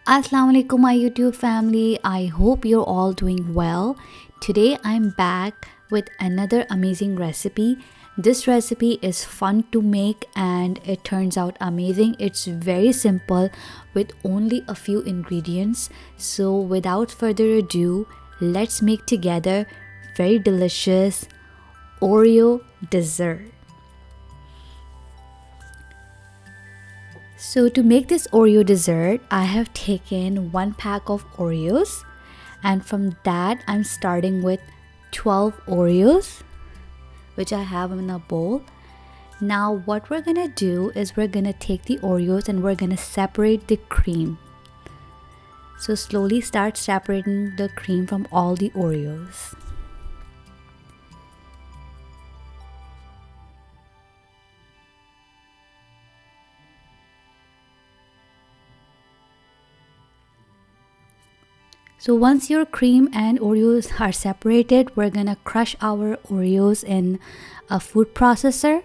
Assalamu alaikum, my YouTube family. I hope you're all doing well. Today I'm back with another amazing recipe. This recipe is fun to make and it turns out amazing. It's very simple with only a few ingredients. So without further ado, let's make together very delicious Oreo dessert. So to make this Oreo dessert, I have taken 1 pack of Oreos, and from that I'm starting with 12 Oreos which I have in a bowl. Now what we're gonna do is we're gonna take the Oreos and we're gonna separate the cream. So slowly start separating the cream from all the Oreos. So once your cream and Oreos are separated, we're gonna crush our Oreos in a food processor.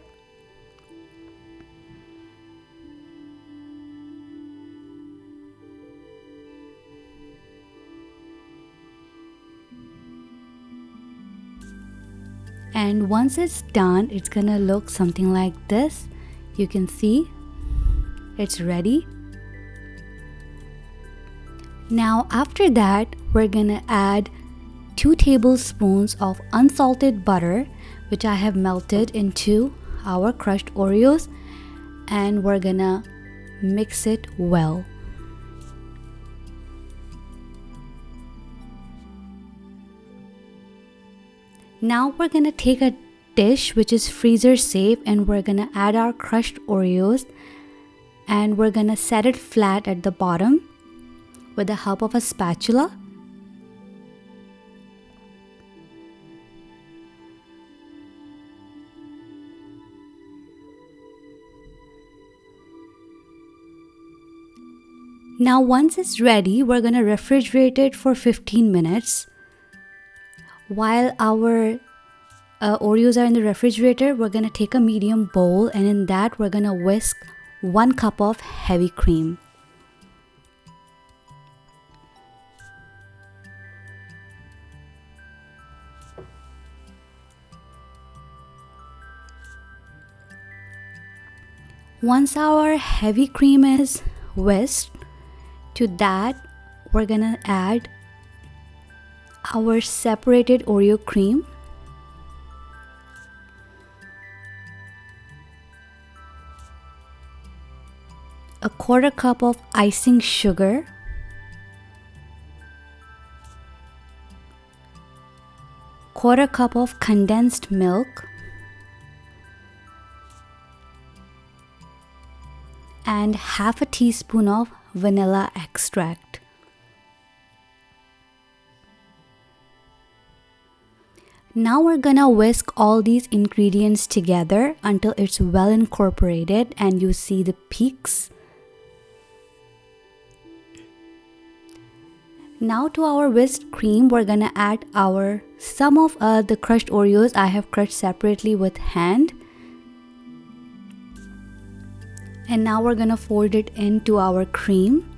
And once it's done, it's gonna look something like this. You can see it's ready. Now after that, we're gonna add 2 tablespoons of unsalted butter, which I have melted into our crushed Oreos, and we're gonna mix it well. Now we're gonna take a dish which is freezer safe and we're gonna add our crushed Oreos and we're gonna set it flat at the bottom with the help of a spatula. Now once it's ready, we're gonna refrigerate it for 15 minutes. While our Oreos are in the refrigerator, we're gonna take a medium bowl and in that we're gonna whisk 1 cup of heavy cream. Once our heavy cream is whisked, to that we're gonna add our separated Oreo cream, a 1/4 cup of icing sugar, quarter cup of condensed milk, and half a teaspoon of vanilla extract. Now we're gonna whisk all these ingredients together until it's well incorporated and you see the peaks. Now to our whisked cream, we're gonna add some of the crushed Oreos I have crushed separately with hand. And now we're gonna fold it into our cream.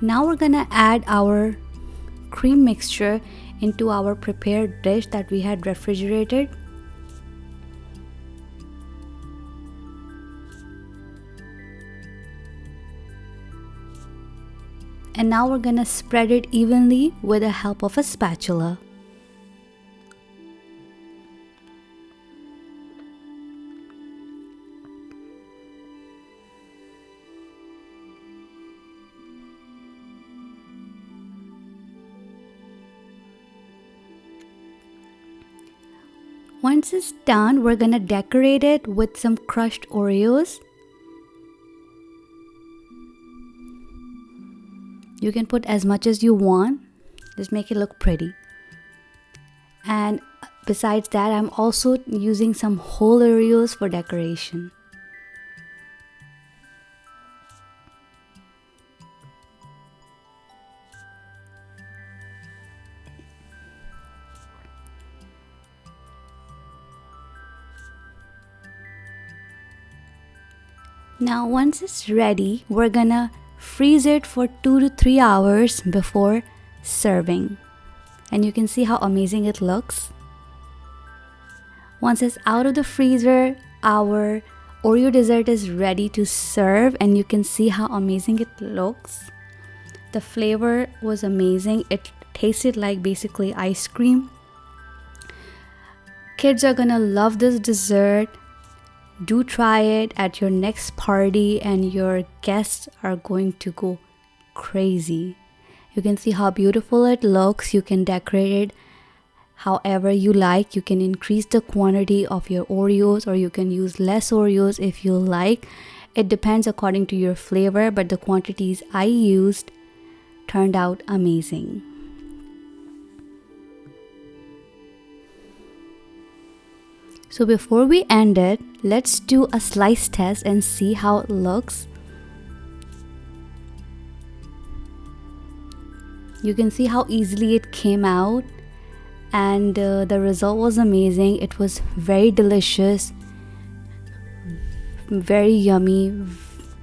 Now we're gonna add our cream mixture into our prepared dish that we had refrigerated. And now we're gonna spread it evenly with the help of a spatula. Once it's done, we're gonna decorate it with some crushed Oreos. You can put as much as you want, just make it look pretty. And besides that, I'm also using some whole Oreos for decoration. Now once it's ready, we're gonna freeze it for 2 to 3 hours before serving. And you can see how amazing it looks. Once it's out of the freezer, our Oreo dessert is ready to serve, and you can see how amazing it looks. The flavor was amazing. It tasted like basically ice cream. Kids are gonna love this dessert. Do try it at your next party and your guests are going to go crazy. You can see how beautiful it looks. You can decorate it however you like. You can increase the quantity of your Oreos, or you can use less Oreos if you like. It depends according to your flavor, but the quantities I used turned out amazing. So before we end it, let's do a slice test and see how it looks. You can see how easily it came out, and the result was amazing. It was very delicious, very yummy,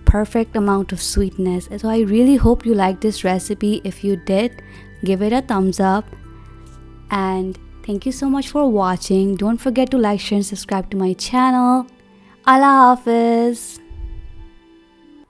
perfect amount of sweetness. So I really hope you liked this recipe. If you did, give it a thumbs up, and thank you so much for watching. Don't forget to like, share and subscribe to my channel. Allah Hafiz.